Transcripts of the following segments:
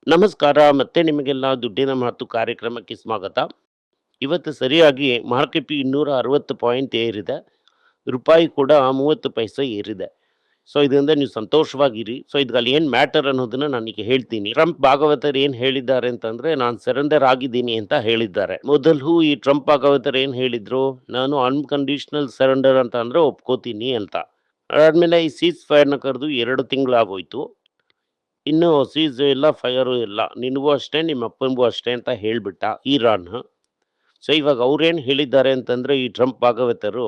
ನಮಸ್ಕಾರ. ಮತ್ತೆ ನಿಮಗೆಲ್ಲ ದುಡ್ಡಿನ ಮಾತು ಕಾರ್ಯಕ್ರಮಕ್ಕೆ ಸ್ವಾಗತ. ಇವತ್ತು ಸರಿಯಾಗಿ ಮಾರ್ಕೆಟ್ 260 ಪಾಯಿಂಟ್ ಏರಿದೆ. ರೂಪಾಯಿ ಕೂಡ 30 ಪೈಸೆ ಏರಿದೆ. ಸೊ ಇದರಿಂದ ನೀವು ಸಂತೋಷವಾಗಿರಿ. ಸೊ ಇದ್ರಲ್ಲಿ ಏನು ಮ್ಯಾಟರ್ ಅನ್ನೋದನ್ನ ನಾನೀಗ ಹೇಳ್ತೀನಿ. ಟ್ರಂಪ್ ಭಾಗವತರು ಏನು ಹೇಳಿದ್ದಾರೆ ಅಂತಂದ್ರೆ, ನಾನು ಸರೆಂಡರ್ ಆಗಿದ್ದೀನಿ ಅಂತ ಹೇಳಿದ್ದಾರೆ. ಮೊದಲು ಈ ಟ್ರಂಪ್ ಭಾಗವತರು ಏನು ಹೇಳಿದ್ರು, ನಾನು ಅನ್ಕಂಡೀಷನಲ್ ಸರೆಂಡರ್ ಅಂತ ಅಂದ್ರೆ ಒಪ್ಕೋತೀನಿ ಅಂತ. ಅದಾದ್ಮೇಲೆ ಈ ಸೀಸ್ ಫೈರ್ನ ಕರೆದು 2 ತಿಂಗಳಾಗೋಯ್ತು. ಇನ್ನು ಸೀಸ್ ಇಲ್ಲ, ಫೈರು ಇಲ್ಲ. ನಿನಗೂ ಅಷ್ಟೇ, ನಿಮ್ಮ ಅಪ್ಪನಿಗೂ ಅಷ್ಟೇ ಅಂತ ಹೇಳ್ಬಿಟ್ಟ ಇರಾನ್. ಸೊ ಇವಾಗ ಅವ್ರೇನು ಹೇಳಿದ್ದಾರೆ ಅಂತಂದ್ರೆ, ಈ ಟ್ರಂಪ್ ಭಾಗವತರು,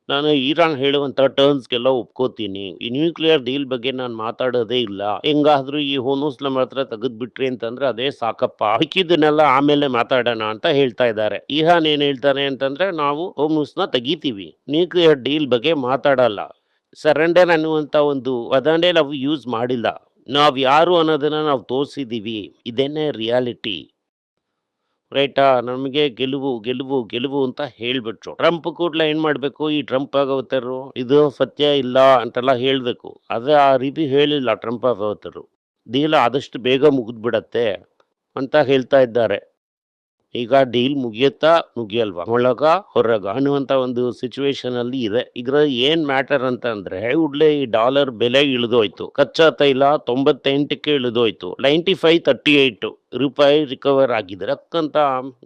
ನಾನು ಇರಾನ್ ಹೇಳುವಂಥ ಟರ್ಮ್ಸ್ಗೆಲ್ಲ ಒಪ್ಕೋತೀನಿ. ಈ ನ್ಯೂಕ್ಲಿಯರ್ ಡೀಲ್ ಬಗ್ಗೆ ನಾನು ಮಾತಾಡೋದೇ ಇಲ್ಲ. ಹೆಂಗಾದ್ರೂ ಈ ಹೋರ್ಮುಜ್ ನಮ್ಮ ಹತ್ರ ತೆಗೆದ್ಬಿಟ್ರಿ ಅಂತಂದ್ರೆ ಅದೇ ಸಾಕಪ್ಪ. ಮಿಕ್ಕಿದ್ದನ್ನೆಲ್ಲ ಆಮೇಲೆ ಮಾತಾಡೋಣ ಅಂತ ಹೇಳ್ತಾ ಇದ್ದಾರೆ. ಇರಾನ್ ಏನ್ ಹೇಳ್ತಾರೆ ಅಂತಂದ್ರೆ, ನಾವು ಹೋರ್ಮುಜ್ನ ತೆಗಿತೀವಿ, ನ್ಯೂಕ್ಲಿಯರ್ ಡೀಲ್ ಬಗ್ಗೆ ಮಾತಾಡಲ್ಲ. ಸರೆಂಡರ್ ಅನ್ನುವಂಥ ಒಂದು ಪದನೇ ನಾವು ಯೂಸ್ ಮಾಡಿಲ್ಲ. ನಾವು ಯಾರು ಅನ್ನೋದನ್ನ ನಾವು ತೋರಿಸಿದ್ದೀವಿ. ಇದೇನೇ ರಿಯಾಲಿಟಿ. ರೈಟಾ? ನಮಗೆ ಗೆಲುವು ಗೆಲುವು ಗೆಲುವು ಅಂತ ಹೇಳ್ಬಿಟ್ರು. ಟ್ರಂಪ್ ಕೂಡಲೇ ಏನು ಮಾಡಬೇಕು, ಈ ಟ್ರಂಪ್ ಭಾಗವತರು ಇದು ಸತ್ಯ ಇಲ್ಲ ಅಂತೆಲ್ಲ ಹೇಳಬೇಕು. ಆದರೆ ಆ ರೀತಿ ಹೇಳಿಲ್ಲ ಟ್ರಂಪ್ ಭಾಗವತರು. ಡೀಲ್ ಆದಷ್ಟು ಬೇಗ ಮುಗಿದ್ಬಿಡತ್ತೆ ಅಂತ ಹೇಳ್ತಾ ಇದ್ದಾರೆ. ಈಗ ಡೀಲ್ ಮುಗಿಯುತ್ತಾ ಮುಗಿಯಲ್ವಾ, ಒಳಗ ಹೊರಗ ಅನ್ನುವಂಥ ಒಂದು ಸಿಚುವೇಶನ್ ಅಲ್ಲಿ ಇದೆ. ಇದ್ರ ಏನ್ ಮ್ಯಾಟರ್ ಅಂತ ಅಂದ್ರೆ, ಉಡ್ಲೆ ಈ ಡಾಲರ್ ಬೆಲೆ ಇಳಿದೋಯ್ತು. ಕಚ್ಚಾ ತೈಲ 98ಕ್ಕೆ ಇಳಿದೋಯ್ತು. 95.38 ರೂಪಾಯಿ ರಿಕವರ್ ಆಗಿದೆ. ರಕ್ಕಂತ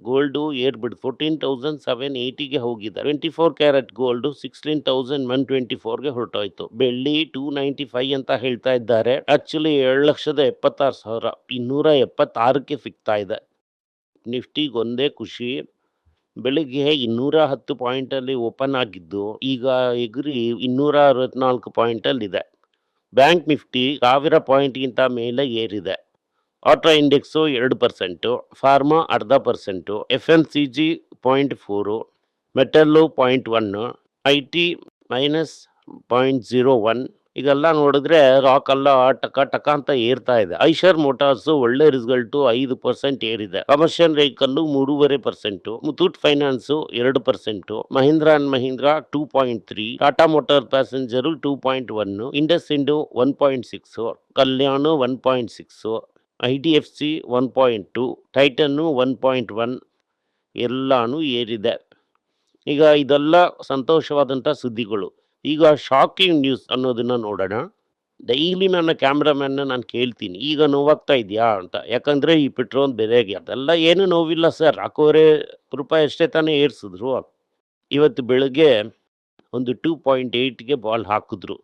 ಗೋಲ್ಡು ಏರ್ಬಿಡ್ 14,780ಗೆ ಹೋಗಿದೆ. 24 ಕ್ಯಾರೆಟ್ ಗೋಲ್ಡ್ 16,124ಗೆ ಹೊರಟೋಯ್ತು. ಬೆಳ್ಳಿ 295 ಅಂತ ಹೇಳ್ತಾ ಇದ್ದಾರೆ. ಆಕ್ಚುಲಿ 7,76,000 276ಕ್ಕೆ ಸಿಗ್ತಾ ಇದೆ. ನಿಫ್ಟಿಗೆ ಒಂದೇ ಖುಷಿ, ಬೆಳಿಗ್ಗೆ 210 ಪಾಯಿಂಟಲ್ಲಿ ಓಪನ್ ಆಗಿದ್ದು ಈಗ ಎಗ್ರಿ 264 ಪಾಯಿಂಟಲ್ಲಿದೆ. ಬ್ಯಾಂಕ್ ನಿಫ್ಟಿ 1000 ಪಾಯಿಂಟ್ಗಿಂತ ಮೇಲೆ ಏರಿದೆ. Auto index 2%, pharma 0.5%, FMCG 0.4, metal 0.1, IT -0.01. ಈಗೆಲ್ಲ ನೋಡಿದ್ರೆ ರಾಕ್ ಎಲ್ಲ ಟಕ ಟಕ ಅಂತ ಏರ್ತಾ ಇದೆ. ಐಷರ್ ಮೋಟಾರ್ಸ್ ಒಳ್ಳೆ ರಿಸಲ್ಟು 5% ಏರಿದೆ. Commercial vehicle 3.5%, Muthoot finance 2%, Mahindra and Mahindra 2.3, Tata motor passenger 2.1, IndusInd 1.6, Kalyan 1.6, IDFC 1.2, Titan 1.1 ಎಲ್ಲಾನು ಏರಿದೆ. ಈಗ ಇದೆಲ್ಲ ಸಂತೋಷವಾದಂಥ ಸುದ್ದಿಗಳು. ಈಗ ಶಾಕಿಂಗ್ ನ್ಯೂಸ್ ಅನ್ನೋದನ್ನ ನೋಡೋಣ. ಡೈಲಿ ನನ್ನ ಕ್ಯಾಮ್ರಾಮ್ಯಾನ್ನ ನಾನು ಕೇಳ್ತೀನಿ, ಈಗ ನೋವಾಗ್ತಾ ಇದೆಯಾ ಅಂತ. ಯಾಕಂದ್ರೆ ಈ ಪೆಟ್ರೋಲ್ ಬೆಲೆಗೆ ಅದೆಲ್ಲ ಏನು ನೋವಿಲ್ಲ ಸರ್, 4.5 ರೂಪಾಯಿ ಅಷ್ಟೇ ತಾನೇ ಏರ್ಸಿದ್ರು. ಇವತ್ತು ಬೆಳಗ್ಗೆ ಒಂದು 2.8ಗೆ ಬಾಲ್ ಹಾಕಿದ್ರು.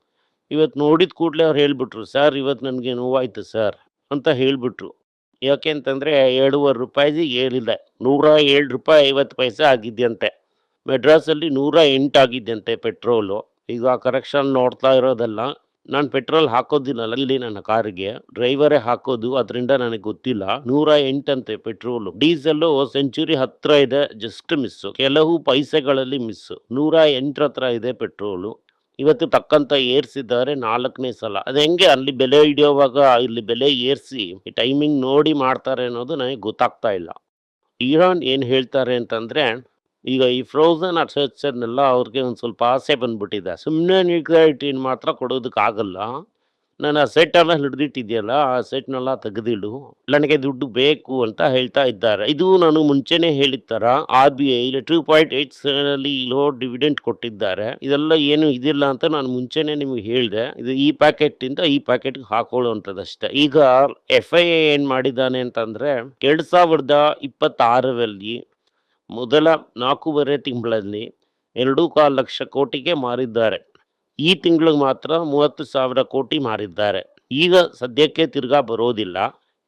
ಇವತ್ತು ನೋಡಿದ ಕೂಡಲೇ ಅವ್ರು ಹೇಳ್ಬಿಟ್ರು, ಸರ್ ಇವತ್ತು ನನಗೆ ನೋವಾಯ್ತು ಸರ್ ಅಂತ ಹೇಳ್ಬಿಟ್ರು. ಯಾಕೆ ಅಂತಂದ್ರೆ 2.5 ರೂಪಾಯಿ ಏರಿದೆ. 107 ರೂಪಾಯಿ 50 ಪೈಸೆ ಆಗಿದ್ಯಂತೆ. ಮೆಡ್ರಾಸಲ್ಲಿ 108 ಆಗಿದ್ದಂತೆ ಪೆಟ್ರೋಲು. ಈಗ ಕರೆಕ್ಷನ್ ನೋಡ್ತಾ ಇರೋದಲ್ಲ. ನಾನು ಪೆಟ್ರೋಲ್ ಹಾಕೋದಿಲ್ಲಲ್ಲ ಇಲ್ಲಿ ನನ್ನ ಕಾರಿಗೆ, ಡ್ರೈವರೇ ಹಾಕೋದು, ಅದರಿಂದ ನನಗೆ ಗೊತ್ತಿಲ್ಲ. 108 ಅಂತೆ ಪೆಟ್ರೋಲು. ಡೀಸೆಲ್ಲು ಸೆಂಚುರಿ ಹತ್ರ ಇದೆ, ಜಸ್ಟ್ ಮಿಸ್ಸು, ಕೆಲವು ಪೈಸೆಗಳಲ್ಲಿ ಮಿಸ್ಸು. 108 ಹತ್ರ ಇದೆ ಪೆಟ್ರೋಲು. ಇವತ್ತು ತಕ್ಕಂತ ಏರ್ಸಿದ್ದಾರೆ 4ನೇ ಸಲ. ಅದು ಹೆಂಗೆ ಅಲ್ಲಿ ಬೆಲೆ ಹಿಡಿಯೋವಾಗ ಇಲ್ಲಿ ಬೆಲೆ ಏರಿಸಿ ಟೈಮಿಂಗ್ ನೋಡಿ ಮಾಡ್ತಾರೆ ಅನ್ನೋದು ನನಗೆ ಗೊತ್ತಾಗ್ತಾ ಇಲ್ಲ. ಇರಾನ್ ಏನು ಹೇಳ್ತಾರೆ ಅಂತಂದ್ರೆ, ಈಗ ಈ ಫ್ರೋಝನ್ ಅಸೆಟ್ಸ್ನೆಲ್ಲ ಅವ್ರಿಗೆ ಒಂದು ಸ್ವಲ್ಪ ಆಸೆ ಬಂದ್ಬಿಟ್ಟಿದೆ. ಸುಮ್ಮನೆ ನ್ಯೂಕ್ಲಿಯಾರಿಟಿ ಮಾತ್ರ ಕೊಡೋದಕ್ಕಾಗಲ್ಲ. ನನ್ನ ಅಸೆಟ್ ಎಲ್ಲ ಹಿಡಿದಿಟ್ಟಿದೆಯಲ್ಲ, ಆ ಅಸೆಟ್ನೆಲ್ಲ ತೆಗೆದಿಡು, ನನಗೆ ದುಡ್ಡು ಬೇಕು ಅಂತ ಹೇಳ್ತಾ ಇದ್ದಾರೆ. ಇದು ನಾನು ಮುಂಚೆನೆ ಹೇಳಿದ ಥರ RBI 2.87 ಲೋ ಡಿವಿಡೆಂಟ್ ಕೊಟ್ಟಿದ್ದಾರೆ. ಇದೆಲ್ಲ ಏನು ಇದಿಲ್ಲ ಅಂತ ನಾನು ಮುಂಚೆನೆ ನಿಮಗೆ ಹೇಳಿದೆ. ಇದು ಈ ಪ್ಯಾಕೆಟಿಂದ ಈ ಪ್ಯಾಕೆಟ್ಗೆ ಹಾಕೊಳ್ಳುವಂಥದ್ದಷ್ಟೇ. ಈಗ FIA ಏನು ಮಾಡಿದ್ದಾನೆ ಅಂತಂದರೆ, 2026ರಲ್ಲಿ ಮೊದಲ 4.5 ತಿಂಗಳಲ್ಲಿ 2.25 ಲಕ್ಷ ಕೋಟಿಗೆ ಮಾರಿದ್ದಾರೆ. ಈ ತಿಂಗಳಿಗೆ ಮಾತ್ರ 30,000 ಕೋಟಿ ಮಾರಿದ್ದಾರೆ. ಈಗ ಸದ್ಯಕ್ಕೆ ತಿರ್ಗಾ ಬರೋದಿಲ್ಲ.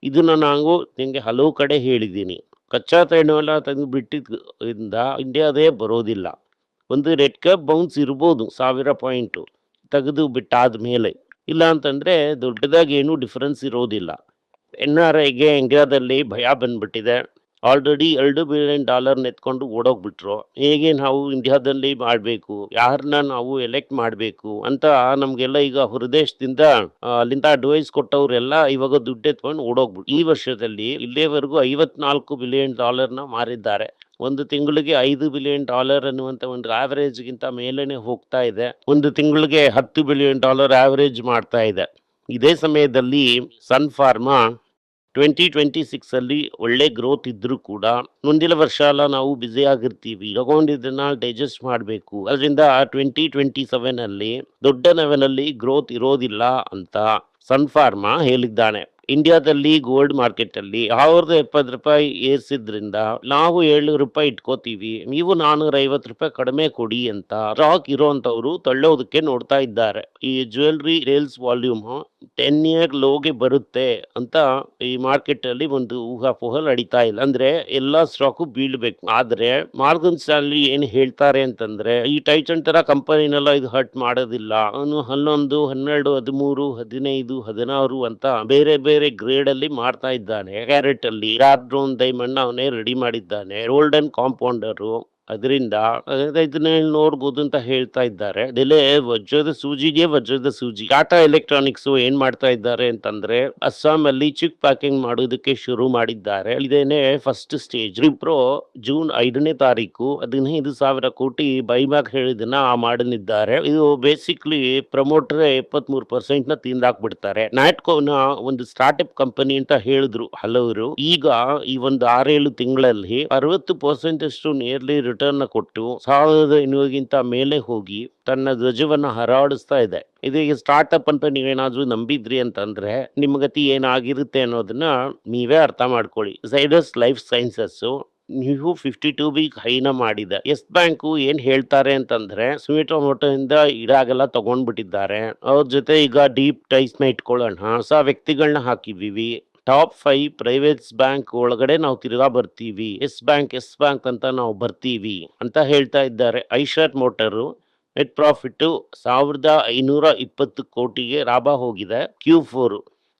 ಇದನ್ನ ನಾವು ನಿಮಗೆ ಹಲವು ಕಡೆ ಹೇಳಿದ್ದೀನಿ. ಕಚ್ಚಾ ತೈಲವೆಲ್ಲ ತೆಗೆದು ಬಿಟ್ಟಿದ್ರಿಂದ ಇಂಡಿಯಾದೇ ಬರೋದಿಲ್ಲ. ಒಂದು ರೆಡ್ ಕ್ಯಾಪ್ ಬೌನ್ಸ್ ಇರ್ಬೋದು 1000 ಪಾಯಿಂಟು ತೆಗೆದು ಬಿಟ್ಟಾದ ಮೇಲೆ. ಇಲ್ಲ ಅಂತಂದರೆ ದೊಡ್ಡದಾಗಿ ಏನೂ ಡಿಫ್ರೆನ್ಸ್ ಇರೋದಿಲ್ಲ. NRIಗೆ ಇಂಡಿಯಾದಲ್ಲಿ ಭಯ ಬಂದ್ಬಿಟ್ಟಿದೆ. ಆಲ್ರೆಡಿ $2 ಬಿಲಿಯನ್ ಎತ್ಕೊಂಡು ಓಡೋಗ್ಬಿಟ್ರು. ಹೇಗೆ ನಾವು ಇಂಡಿಯಾದಲ್ಲಿ ಮಾಡಬೇಕು, ಯಾರನ್ನ ನಾವು ಎಲೆಕ್ಟ್ ಮಾಡಬೇಕು ಅಂತ ನಮಗೆಲ್ಲ ಈಗ ಹೊರದೇಶದಿಂದ ಅಲ್ಲಿಂದ ಅಡ್ವೈಸ್ ಕೊಟ್ಟವರೆಲ್ಲ ಇವಾಗ ದುಡ್ಡು ಎತ್ಕೊಂಡು ಓಡೋಗ್ಬಿಟ್ಟು ಈ ವರ್ಷದಲ್ಲಿ ಇಲ್ಲಿಯವರೆಗೂ $54 ಬಿಲಿಯನ್ ಮಾರಿದ್ದಾರೆ. ಒಂದು ತಿಂಗಳಿಗೆ $5 ಬಿಲಿಯನ್ ಅನ್ನುವಂಥ ಒಂದು ಆವರೇಜ್ಗಿಂತ ಮೇಲೇನೆ ಹೋಗ್ತಾ ಇದೆ. ಒಂದು ತಿಂಗಳಿಗೆ $10 ಬಿಲಿಯನ್ ಆವರೇಜ್ ಮಾಡ್ತಾ ಇದೆ. ಇದೇ ಸಮಯದಲ್ಲಿ ಸನ್ ಫಾರ್ಮಾ 2026 ಅಲ್ಲಿ ಒಳ್ಳೆ ಗ್ರೋತ್ ಇದ್ರೂ ಕೂಡ ಮುಂದಿನ ವರ್ಷ ಎಲ್ಲ ನಾವು ಬ್ಯುಸಿ ಆಗಿರ್ತೀವಿ. ತಗೊಂಡಿದ್ದನ್ನ ಡೈಜೆಸ್ಟ್ ಮಾಡಬೇಕು. ಅದರಿಂದ 2027 ಅಲ್ಲಿ ದೊಡ್ಡ ಲೆವೆಲಲ್ಲಿ ಗ್ರೋತ್ ಇರೋದಿಲ್ಲ ಅಂತ ಸನ್ ಫಾರ್ಮಾ ಹೇಳಿದ್ದಾನೆ. ಇಂಡಿಯಾದಲ್ಲಿ ಗೋಲ್ಡ್ ಮಾರ್ಕೆಟ್ ಅಲ್ಲಿ ₹1070 ಏರ್ಸಿದ್ರಿಂದ ನಾವು ₹700 ಇಟ್ಕೋತೀವಿ, ನೀವು ₹450 ಕಡಿಮೆ ಕೊಡಿ ಅಂತ ಸ್ಟಾಕ್ ಇರೋಂತವ್ರು ತಳ್ಳೋದಕ್ಕೆ ನೋಡ್ತಾ ಇದ್ದಾರೆ. ಈ ಜ್ಯುವೆಲ್ರಿ ಸೇಲ್ಸ್ ವಾಲ್ಯೂಮ್ 10 ಇಯರ್ ಲೋಗೆ ಬರುತ್ತೆ ಅಂತ ಈ ಮಾರ್ಕೆಟ್ ಅಲ್ಲಿ ಒಂದು ಊಹಾಪೋಹ ನಡೀತಾ ಇಲ್ಲ. ಅಂದ್ರೆ ಎಲ್ಲಾ ಸ್ಟಾಕು ಬೀಳ್ಬೇಕು. ಆದ್ರೆ ಮಾರ್ಗನ್ ಸ್ಟಾನ್ಲಿ ಏನ್ ಹೇಳ್ತಾರೆ ಅಂತಂದ್ರೆ ಈ ಟೈಟನ್ ತರ ಕಂಪನಿನೆಲ್ಲ ಇದು ಹರ್ಟ್ ಮಾಡೋದಿಲ್ಲ. ಅವನು 11, 12, 13, 15, 16 ಅಂತ ಬೇರೆ ಬೇರೆ ಗ್ರೇಡ್ ಅಲ್ಲಿ ಮಾಡ್ತಾ ಇದ್ದಾನೆ. ಕ್ಯಾರೆಟ್ ಅಲ್ಲಿ ಡ್ರೋನ್ ಡೈಮಂಡ್ ಅವನೇ ರೆಡಿ ಮಾಡಿದ್ದಾನೆ. ಗೋಲ್ಡನ್ ಕಾಂಪೌಂಡರ್, ಅದರಿಂದ ಇದನ್ನ ನೋಡ್ಬೋದು ಅಂತ ಹೇಳ್ತಾ ಇದ್ದಾರೆ. ಅದೆಲ್ಲೇ ವಜ್ರದ ಸೂಜಿ. ಟಾಟಾ ಎಲೆಕ್ಟ್ರಾನಿಕ್ಸ್ ಏನ್ ಮಾಡ್ತಾ ಇದ್ದಾರೆ ಅಂತಂದ್ರೆ ಅಸ್ಸಾಂ ಅಲ್ಲಿ ಚಿಪ್ ಪ್ಯಾಕಿಂಗ್ ಮಾಡೋದಕ್ಕೆ ಶುರು ಮಾಡಿದ್ದಾರೆ. ಇದೇನೆ ಫಸ್ಟ್ ಸ್ಟೇಜ್. ವಿಪ್ರೋ ಜೂನ್ 5ನೇ ತಾರೀಕು 15,000 ಕೋಟಿ ಬೈಬ್ಯಾಕ್ ಹೇಳಿದನ್ನ ಮಾಡಲಿದ್ದಾರೆ. ಇದು ಬೇಸಿಕ್ಲಿ ಪ್ರಮೋಟರ್ 73% ನ ತಿಂದಾಕ್ಬಿಡ್ತಾರೆ. ನ್ಯಾಟ್ಕೋನ ಒಂದು ಸ್ಟಾರ್ಟ್ಅಪ್ ಕಂಪನಿ ಅಂತ ಹೇಳಿದ್ರು ಹಲವರು. ಈಗ ಈ ಒಂದು 6-7 ತಿಂಗಳಲ್ಲಿ 60% ಅಷ್ಟು ನಿಯರ್ಲಿ ರಿಟರ್ನ್ ಕೊಟ್ಟು 1,500ಗಿಂತ ಮೇಲೆ ಹೋಗಿ ತನ್ನ ಧ್ವಜವನ್ನ ಹರಾಡಿಸ್ತಾ ಇದೆ. ಇದು ಸ್ಟಾರ್ಟ್ಅಪ್ ಅಂತ ನೀವೇನಾದ್ರೂ ನಂಬಿದ್ರಿ ಅಂತಂದ್ರೆ ನಿಮ್ಮ ಗತಿ ಏನಾಗಿರುತ್ತೆ ಅನ್ನೋದನ್ನ ನೀವೇ ಅರ್ಥ ಮಾಡ್ಕೊಳ್ಳಿ. ಝೈಡಸ್ ಲೈಫ್ ಸೈನ್ಸಸ್ ನೀವು 52 ವೀಕ್ ಹೈನ ಮಾಡಿದೆ. ಎಸ್ ಬ್ಯಾಂಕು ಏನ್ ಹೇಳ್ತಾರೆ ಅಂತಂದ್ರೆ ಸುಮಿಟೊಮೋಟೊ ಇಂದ ಇಡಾಗೆಲ್ಲ ತಗೊಂಡ್ಬಿಟ್ಟಿದ್ದಾರೆ. ಅವ್ರ ಜೊತೆ ಈಗ ಡೀಪ್ ಟೈಸ್ ನ ಇಟ್ಕೊಳ್ಳೋಣ, ಹೊಸ ವ್ಯಕ್ತಿಗಳನ್ನ ಹಾಕಿದೀವಿ. ಟಾಪ್ 5 ಪ್ರೈವೇಟ್ಸ್ ಬ್ಯಾಂಕ್ ಒಳಗಡೆ ನಾವು ತಿರ್ಗಾ ಬರ್ತೀವಿ. ಎಸ್ ಬ್ಯಾಂಕ್ ಅಂತ ನಾವು ಬರ್ತೀವಿ ಅಂತ ಹೇಳ್ತಾ ಇದ್ದಾರೆ. ಐಶರ್ ಮೋಟರು ನೆಟ್ ಪ್ರಾಫಿಟ್ 1,520 ಕೋಟಿಗೆ ಲಾಭ ಹೋಗಿದೆ Q4.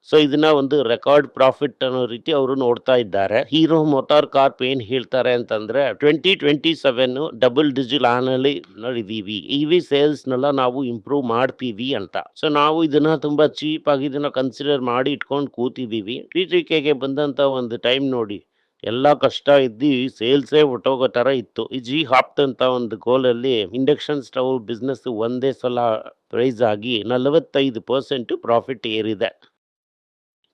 ಸೊ ಇದನ್ನ ಒಂದು ರೆಕಾರ್ಡ್ ಪ್ರಾಫಿಟ್ ಅನ್ನೋ ರೀತಿ ಅವರು ನೋಡ್ತಾ ಇದ್ದಾರೆ. ಹೀರೋ ಮೋಟಾರ್ ಕಾರ್ಪ್ ಏನ್ ಹೇಳ್ತಾರೆ ಅಂತಂದ್ರೆ 2027 ಡಬಲ್ ಡಿಜಿಟ್ ಆನಲ್ಲಿ ನೋಡಿದೀವಿ. ಇವಿ ಸೇಲ್ಸ್ ನೆಲ್ಲ ನಾವು ಇಂಪ್ರೂವ್ ಮಾಡ್ತೀವಿ ಅಂತ. ಸೊ ನಾವು ಇದನ್ನ ತುಂಬಾ ಚೀಪ್ ಆಗಿ ಇದನ್ನ ಕನ್ಸಿಡರ್ ಮಾಡಿ ಇಟ್ಕೊಂಡು ಕೂತಿದೀವಿ. ಗೆ ಬಂದಂತ ಒಂದು ಟೈಮ್ ನೋಡಿ, ಎಲ್ಲಾ ಕಷ್ಟ ಇದ್ದಿ ಸೇಲ್ಸೇ ಹೊಟ್ಟೋಗೋ ತರ ಇತ್ತು. ಈ ಜಿ ಹಾಪ್ಟ್ ಅಂತ ಒಂದು ಗೋಲಲ್ಲಿ ಇಂಡಕ್ಷನ್ ಸ್ಟವ್ ಬಿಸ್ನೆಸ್ ಒಂದೇ ಸಲ ಪ್ರೈಸ್ ಆಗಿ 45% ಪ್ರಾಫಿಟ್ ಏರಿದೆ.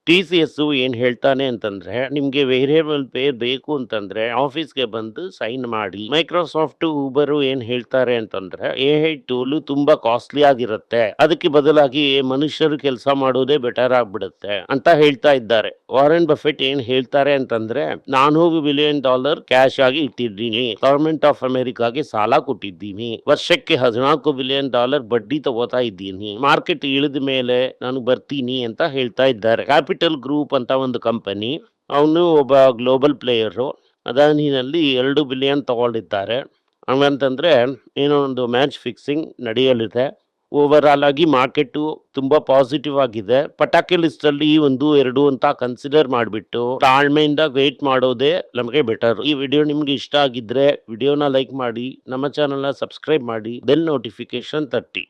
TCS ಏನ್ ಹೇಳ್ತಾನೆ ಅಂತಂದ್ರೆ ನಿಮ್ಗೆ ವೇರಿಯಬಲ್ ಪೇ ಬೇಕು ಅಂತಂದ್ರೆ ಆಫೀಸ್ಗೆ ಬಂದು ಸೈನ್ ಮಾಡಿ. ಮೈಕ್ರೋಸಾಫ್ಟ್ ಊಬರ್ ಏನ್ ಹೇಳ್ತಾರೆ ಅಂತಂದ್ರೆ AI ಟೂಲ್ ತುಂಬಾ ಕಾಸ್ಟ್ಲಿ ಆಗಿರುತ್ತೆ, ಅದಕ್ಕೆ ಬದಲಾಗಿ ಮನುಷ್ಯರು ಕೆಲಸ ಮಾಡೋದೇ ಬೆಟರ್ ಆಗ್ಬಿಡುತ್ತೆ ಅಂತ ಹೇಳ್ತಾ ಇದ್ದಾರೆ. ವಾರೆನ್ ಬಫೆಟ್ ಏನ್ ಹೇಳ್ತಾರೆ ಅಂತಂದ್ರೆ $400 ಬಿಲಿಯನ್ ಕ್ಯಾಶ್ ಆಗಿ ಇಟ್ಟಿದ್ದೀನಿ, ಗವರ್ಮೆಂಟ್ ಆಫ್ ಅಮೆರಿಕಾಗೆ ಸಾಲ ಕೊಟ್ಟಿದ್ದೀನಿ, ವರ್ಷಕ್ಕೆ $14 ಬಿಲಿಯನ್ ಬಡ್ಡಿ ತಗೋತಾ ಇದ್ದೀನಿ, ಮಾರ್ಕೆಟ್ ಇಳಿದ ಮೇಲೆ ನಾನು ಬರ್ತೀನಿ ಅಂತ ಹೇಳ್ತಾ ಇದ್ದಾರೆ. ಕ್ಯಾಪಿಟಲ್ ಗ್ರೂಪ್ ಅಂತ ಒಂದು ಕಂಪನಿ, ಅವನು ಒಬ್ಬ ಗ್ಲೋಬಲ್ ಪ್ಲೇಯರು. ಅದಾನಿನಲ್ಲಿ $2 ಬಿಲಿಯನ್ ತಗೊಂಡಿದ್ದಾರೆ. ಹಂಗಂತಂದ್ರೆ ಏನೋ ಒಂದು ಮ್ಯಾಚ್ ಫಿಕ್ಸಿಂಗ್ ನಡೆಯಲಿದೆ. ಓವರ್ ಆಲ್ ಆಗಿ ಮಾರ್ಕೆಟ್ ತುಂಬಾ ಪಾಸಿಟಿವ್ ಆಗಿದೆ. ಪಟಾಕಿ ಲಿಸ್ಟ್ ಅಲ್ಲಿ 1-2 ಅಂತ ಕನ್ಸಿಡರ್ ಮಾಡಿಬಿಟ್ಟು ತಾಳ್ಮೆಯಿಂದ ವೇಟ್ ಮಾಡೋದೇ ನಮಗೆ ಬೆಟರ್. ಈ ವಿಡಿಯೋ ನಿಮ್ಗೆ ಇಷ್ಟ ಆಗಿದ್ರೆ ವಿಡಿಯೋನ ಲೈಕ್ ಮಾಡಿ, ನಮ್ಮ ಚಾನಲ್ನ ಸಬ್ಸ್ಕ್ರೈಬ್ ಮಾಡಿ, ಬೆಲ್ ನೋಟಿಫಿಕೇಶನ್ ತಟ್ಟಿ.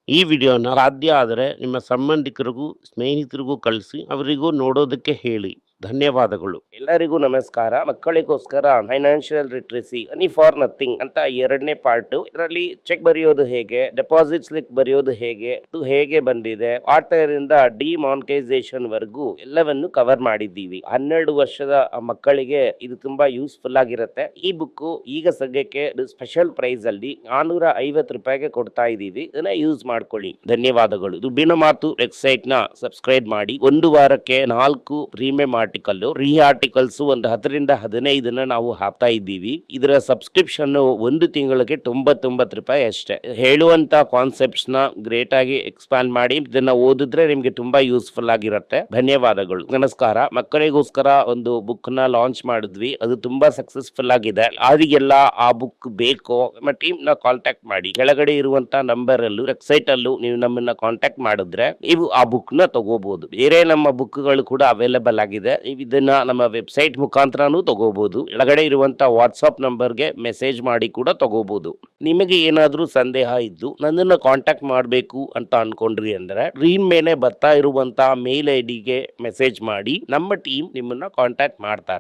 ಈ ವಿಡಿಯೋನ ಸಾಧ್ಯ ಆದರೆ ನಿಮ್ಮ ಸಂಬಂಧಿಕರಿಗೂ ಸ್ನೇಹಿತರಿಗೂ ಕಳಿಸಿ, ಅವರಿಗೂ ನೋಡೋದಕ್ಕೆ ಹೇಳಿ. ಧನ್ಯವಾದಗಳು. ಎಲ್ಲರಿಗೂ ನಮಸ್ಕಾರ. ಮಕ್ಕಳಿಗೋಸ್ಕರ financial literacy money for nothing ಅಂತ 2ನೇ ಪಾರ್ಟ್. ಇದರಲ್ಲಿ ಚೆಕ್ ಬರೆಯೋದು ಹೇಗೆ, ಡೆಪಾಸಿಟ್ ಸ್ಲಿಪ್ ಬರೆಯೋದು ಹೇಗೆ, ಇದು ಹೇಗೆ ಬಂದಿದೆ, ಆಟರಿಂದ ಡಿಮಾನಿಟೈಸೇಷನ್ ವರೆಗೂ ಎಲ್ಲವನ್ನು ಕವರ್ ಮಾಡಿದ್ದೀವಿ. 12 ವರ್ಷದ ಮಕ್ಕಳಿಗೆ ಇದು ತುಂಬಾ ಯೂಸ್ಫುಲ್ ಆಗಿರುತ್ತೆ. ಈ ಬುಕ್ ಈಗ ಸದ್ಯಕ್ಕೆ ಸ್ಪೆಷಲ್ ಪ್ರೈಸ್ ಅಲ್ಲಿ $450 ಕೊಡ್ತಾ ಇದ್ದೀವಿ. ಇದನ್ನ ಯೂಸ್ ಮಾಡ್ಕೊಳ್ಳಿ. ಧನ್ಯವಾದಗಳು. ದುಡ್ಡಿನ ಮಾತು ವೆಬ್ಸೈಟ್ ನ ಸಬ್ಸ್ಕ್ರೈಬ್ ಮಾಡಿ. 1 ವಾರಕ್ಕೆ 4 ಪ್ರೀಮಿಯಂ ಆರ್ಟಿಕಲ್ಸ್ ಒಂದು 10ರಿಂದ 15 ನಾವು ಹಾಕ್ತಾ ಇದ್ದೀವಿ. ಇದರ ಸಬ್ಸ್ಕ್ರಿಪ್ಷನ್ 1 ತಿಂಗಳಿಗೆ $99 ಅಷ್ಟೇ. ಹೇಳುವಂತ ಕಾನ್ಸೆಪ್ಟ್ಸ್ ನ ಗ್ರೇಟ್ ಆಗಿ ಎಕ್ಸ್ಪ್ಯಾಂಡ್ ಮಾಡಿ ಇದನ್ನ ಓದಿದ್ರೆ ನಿಮ್ಗೆ ತುಂಬಾ ಯೂಸ್ಫುಲ್ ಆಗಿರುತ್ತೆ. ಧನ್ಯವಾದಗಳು. ನಮಸ್ಕಾರ. ಮಕ್ಕಳಿಗೋಸ್ಕರ ಒಂದು ಬುಕ್ ನ ಲಾಂಚ್ ಮಾಡಿದ್ವಿ, ಅದು ತುಂಬಾ ಸಕ್ಸಸ್ಫುಲ್ ಆಗಿದೆ. ಅವರಿಗೆಲ್ಲ ಆ ಬುಕ್ ಬೇಕು, ನಮ್ಮ ಟೀಮ್ ನ ಕಾಂಟ್ಯಾಕ್ಟ್ ಮಾಡಿ. ಕೆಳಗಡೆ ಇರುವಂತ ನಂಬರ್ ಅಲ್ಲೂ ವೆಬ್ಸೈಟ್ ಅಲ್ಲೂ ನೀವು ನಮ್ಮನ್ನ ಕಾಂಟ್ಯಾಕ್ಟ್ ಮಾಡಿದ್ರೆ ನೀವು ಆ ಬುಕ್ ನ ತಗೋಬಹುದು. ಬೇರೆ ನಮ್ಮ ಬುಕ್ ಗಳು ಕೂಡ ಅವೈಲೇಬಲ್ ಆಗಿದೆ. ಇದನ್ನ ನಮ್ಮ ವೆಬ್ಸೈಟ್ ಮುಖಾಂತರನೂ ತಗೋಬಹುದು. ಕೆಳಗಡೆ ಇರುವಂತ ವಾಟ್ಸ್ಆಪ್ ನಂಬರ್ಗೆ ಮೆಸೇಜ್ ಮಾಡಿ ಕೂಡ ತಗೋಬಹುದು. ನಿಮಗೆ ಏನಾದ್ರೂ ಸಂದೇಹ ಇದ್ದು ನನ್ನನ್ನು ಕಾಂಟ್ಯಾಕ್ಟ್ ಮಾಡಬೇಕು ಅಂತ ಅನ್ಕೊಂಡ್ರಿ ಅಂದ್ರೆ ಸ್ಕ್ರೀನ್ ಮೇಲೆ ಬರ್ತಾ ಇರುವಂತ ಮೇಲ್ ID ಗೆ ಮೆಸೇಜ್ ಮಾಡಿ. ನಮ್ಮ ಟೀಮ್ ನಿಮ್ಮನ್ನ ಕಾಂಟ್ಯಾಕ್ಟ್ ಮಾಡ್ತಾರೆ.